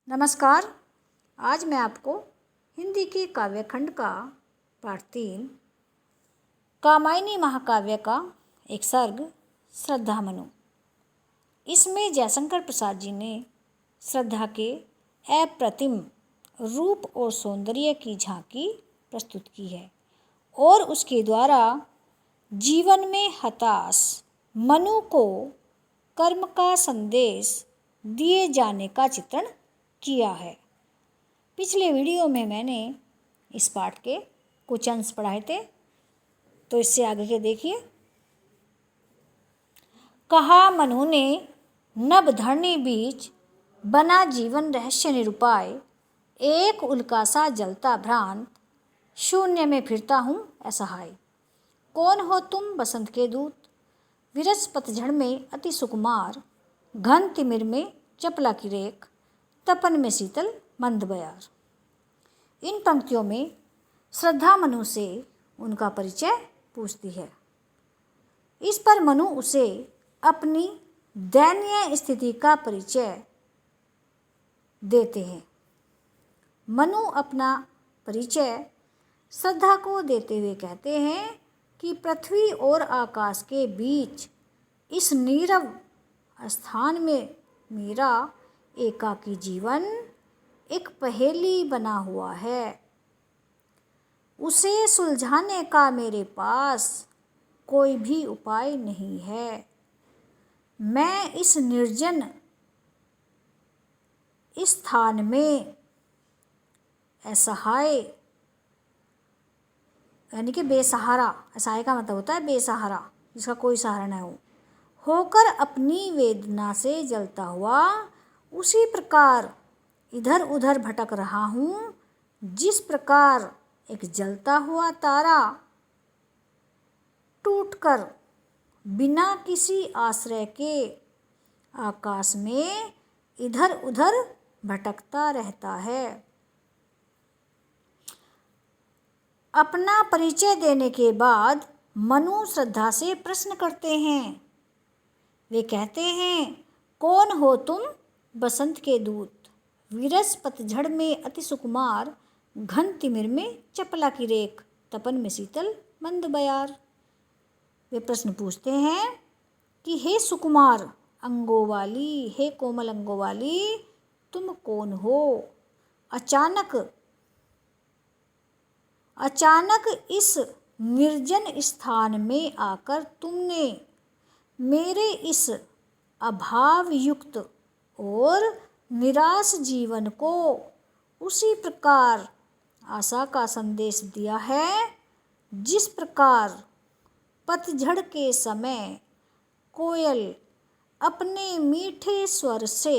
नमस्कार। आज मैं आपको हिंदी के काव्यखंड का पाठ 3 कामायनी महाकाव्य का एक सर्ग श्रद्धा मनु। इसमें जयशंकर प्रसाद जी ने श्रद्धा के अप्रतिम रूप और सौंदर्य की झांकी प्रस्तुत की है और उसके द्वारा जीवन में हताश मनु को कर्म का संदेश दिए जाने का चित्रण किया है। पिछले वीडियो में मैंने इस पाठ के कुछ अंश पढ़ाए थे, तो इससे आगे के देखिए। कहा मनु ने नभ धरणी बीच बना जीवन रहस्य निरुपाय, एक उल्का सा जलता भ्रांत शून्य में फिरता हूँ असहाय। कौन हो तुम बसंत के दूत, विरस पतझड़ में अति सुकुमार, घन तिमिर में चपला की रेख, तपन में शीतल मंद बयार। इन पंक्तियों में श्रद्धा मनु से उनका परिचय पूछती है। इस पर मनु उसे अपनी दयनीय स्थिति का परिचय देते हैं। मनु अपना परिचय श्रद्धा को देते हुए कहते हैं कि पृथ्वी और आकाश के बीच इस नीरव स्थान में मेरा एकाकी जीवन एक पहेली बना हुआ है। उसे सुलझाने का मेरे पास कोई भी उपाय नहीं है। मैं इस निर्जन स्थान में असहाय यानी कि बेसहारा, असहाय का मतलब होता है बेसहारा, जिसका कोई सहारा न हो, होकर अपनी वेदना से जलता हुआ उसी प्रकार इधर उधर भटक रहा हूँ, जिस प्रकार एक जलता हुआ तारा टूटकर बिना किसी आश्रय के आकाश में इधर उधर भटकता रहता है। अपना परिचय देने के बाद मनु श्रद्धा से प्रश्न करते हैं। वे कहते हैं, कौन हो तुम बसंत के दूत, विरस पतझड़ में अति सुकुमार, घन तिमिर में चपला की रेख, तपन में शीतल मंद बयार। वे प्रश्न पूछते हैं कि हे सुकुमार अंगों वाली, हे कोमल अंगों वाली, तुम कौन हो? अचानक इस निर्जन स्थान में आकर तुमने मेरे इस अभाव युक्त और निराश जीवन को उसी प्रकार आशा का संदेश दिया है, जिस प्रकार पतझड़ के समय कोयल अपने मीठे स्वर से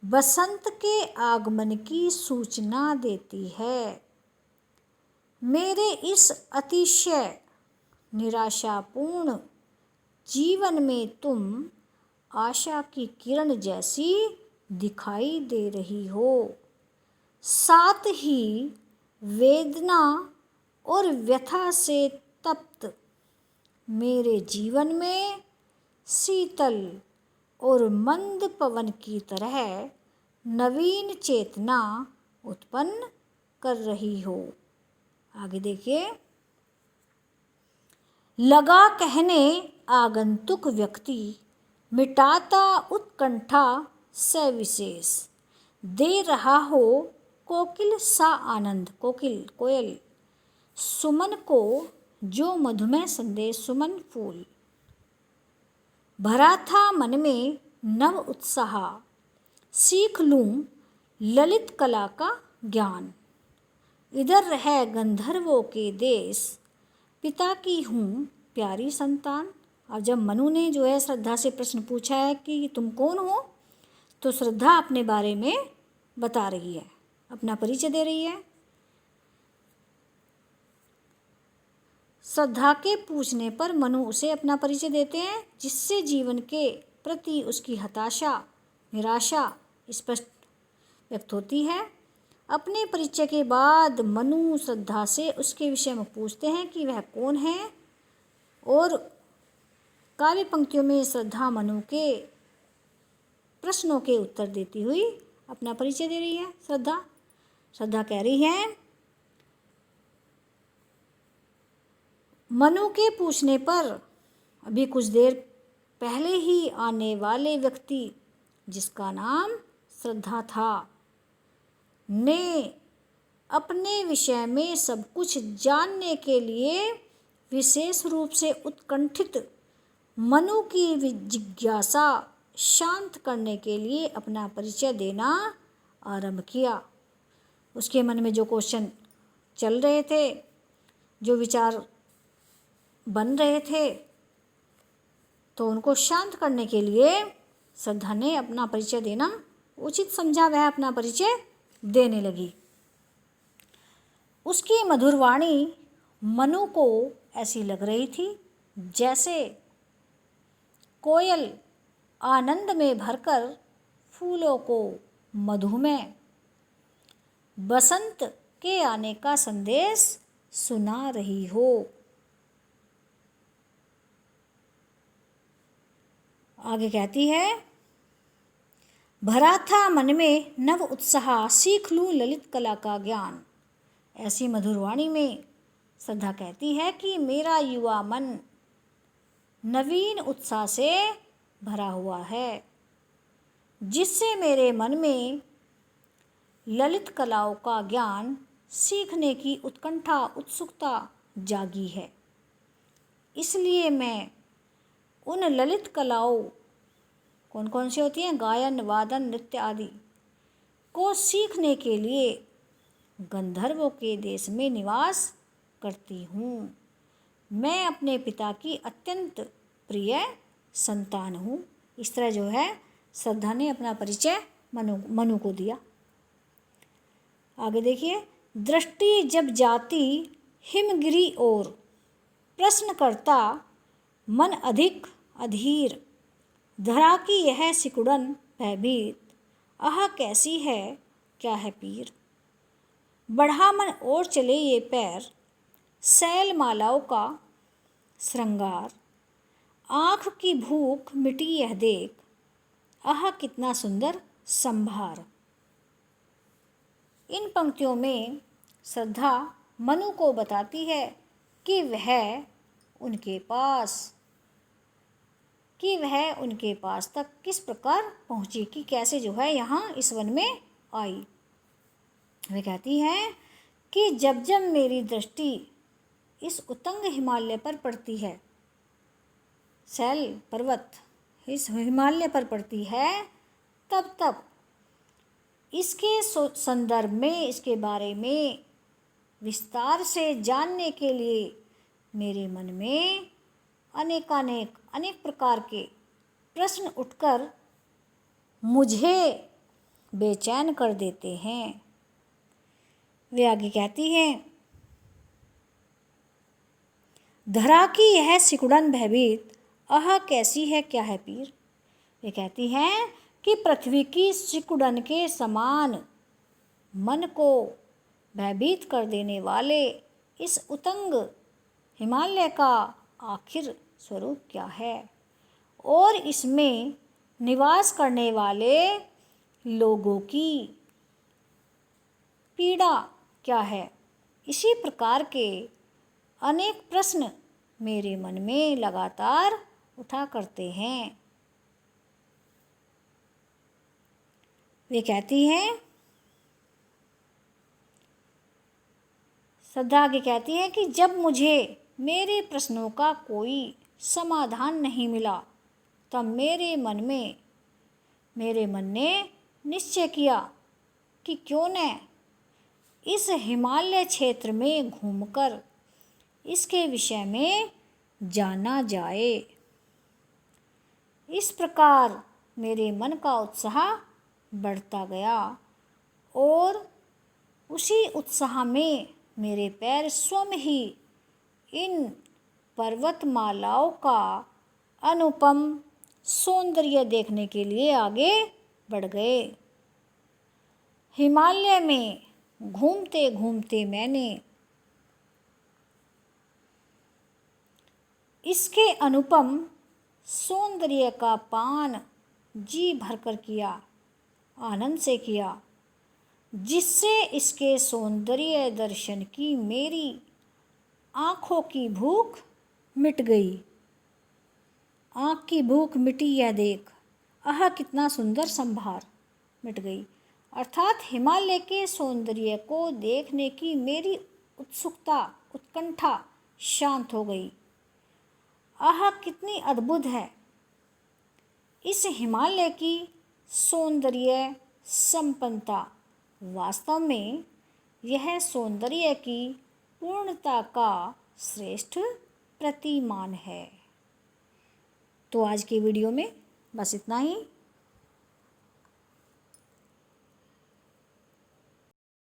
बसंत के आगमन की सूचना देती है। मेरे इस अतिशय निराशापूर्ण जीवन में तुम आशा की किरण जैसी दिखाई दे रही हो, साथ ही वेदना और व्यथा से तप्त मेरे जीवन में शीतल और मंद पवन की तरह नवीन चेतना उत्पन्न कर रही हो। आगे देखिए। लगा कहने आगंतुक व्यक्ति, मिटाता उत्कंठा सविशेष, दे रहा हो कोकिल सा आनंद, कोयल सुमन को जो मधुमेह संदेश सुमन फूल। भरा था मन में नव उत्साह, सीख लूं ललित कला का ज्ञान, इधर रह गंधर्वों के देश, पिता की हूँ प्यारी संतान। और जब मनु ने जो है श्रद्धा से प्रश्न पूछा है कि तुम कौन हो, तो श्रद्धा अपने बारे में बता रही है, अपना परिचय दे रही है। श्रद्धा के पूछने पर मनु उसे अपना परिचय देते हैं, जिससे जीवन के प्रति उसकी हताशा निराशा स्पष्ट व्यक्त होती है। अपने परिचय के बाद मनु श्रद्धा से उसके विषय में पूछते हैं कि वह कौन है, और काव्य पंक्तियों में श्रद्धा मनु के प्रश्नों के उत्तर देती हुई अपना परिचय दे रही है श्रद्धा। श्रद्धा कह रही है, मनु के पूछने पर अभी कुछ देर पहले ही आने वाले व्यक्ति, जिसका नाम श्रद्धा था, ने अपने विषय में सब कुछ जानने के लिए विशेष रूप से उत्कंठित मनु की जिज्ञासा शांत करने के लिए अपना परिचय देना आरंभ किया। उसके मन में जो क्वेश्चन चल रहे थे, जो विचार बन रहे थे, तो उनको शांत करने के लिए श्रद्धा ने अपना परिचय देना उचित समझा। वह अपना परिचय देने लगी। उसकी मधुर वाणी मनु को ऐसी लग रही थी जैसे कोयल आनंद में भरकर फूलों को मधु में बसंत के आने का संदेश सुना रही हो। आगे कहती है, भरा था मन में नव उत्साह, सीख लूं ललित कला का ज्ञान। ऐसी मधुर वाणी में श्रद्धा कहती है कि मेरा युवा मन नवीन उत्साह से भरा हुआ है, जिससे मेरे मन में ललित कलाओं का ज्ञान सीखने की उत्कंठा, उत्सुकता जागी है। इसलिए मैं उन ललित कलाओं, कौन कौन सी होती हैं, गायन, वादन, नृत्य आदि, को सीखने के लिए गंधर्वों के देश में निवास करती हूँ। मैं अपने पिता की अत्यंत प्रिय संतान हूँ। इस तरह जो है श्रद्धा ने अपना परिचय मनु को दिया। आगे देखिए, दृष्टि जब जाती हिमगिरी ओर, प्रश्न करता मन अधिक अधीर, धरा की यह सिकुड़न भयभीत, आह कैसी है क्या है पीर। बढ़ा मन और चले ये पैर, सैल मालाओं का श्रृंगार, आँख की भूख मिटी यह देख, आह कितना सुंदर संभार। इन पंक्तियों में श्रद्धा मनु को बताती है कि वह उनके पास तक किस प्रकार पहुँची, कि कैसे जो है यहाँ इस वन में आई। वे कहती है कि जब जब मेरी दृष्टि इस उतंग हिमालय पर पड़ती है, सैल पर्वत इस हिमालय पर पड़ती है, तब तब इसके संदर्भ में, इसके बारे में विस्तार से जानने के लिए मेरे मन में अनेक प्रकार के प्रश्न उठकर मुझे बेचैन कर देते हैं। वे आगे कहती हैं, धरा की यह सिकुड़न भयभीत, आह कैसी है क्या है पीर। वे कहती हैं कि पृथ्वी की सिकुड़न के समान मन को भयभीत कर देने वाले इस उतंग हिमालय का आखिर स्वरूप क्या है, और इसमें निवास करने वाले लोगों की पीड़ा क्या है। इसी प्रकार के अनेक प्रश्न मेरे मन में लगातार उठा करते हैं। वे कहती हैं, श्रद्धा आगे कहती है कि जब मुझे मेरे प्रश्नों का कोई समाधान नहीं मिला, तब मेरे मन ने निश्चय किया कि क्यों न इस हिमालय क्षेत्र में घूमकर इसके विषय में जाना जाए। इस प्रकार मेरे मन का उत्साह बढ़ता गया और उसी उत्साह में मेरे पैर स्वयं ही इन पर्वतमालाओं का अनुपम सौंदर्य देखने के लिए आगे बढ़ गए। हिमालय में घूमते घूमते मैंने इसके अनुपम सौंदर्य का पान जी भरकर किया आनंद से किया, जिससे इसके सौंदर्य दर्शन की मेरी आँखों की भूख मिट गई। आँख की भूख मिटी यह देख, आह कितना सुंदर संभार, मिट गई। अर्थात हिमालय के सौंदर्य को देखने की मेरी उत्सुकता, उत्कंठा शांत हो गई। आह कितनी अद्भुत है इस हिमालय की सौंदर्य संपन्नता। वास्तव में यह सौंदर्य की पूर्णता का श्रेष्ठ प्रतिमान है। तो आज की वीडियो में बस इतना ही।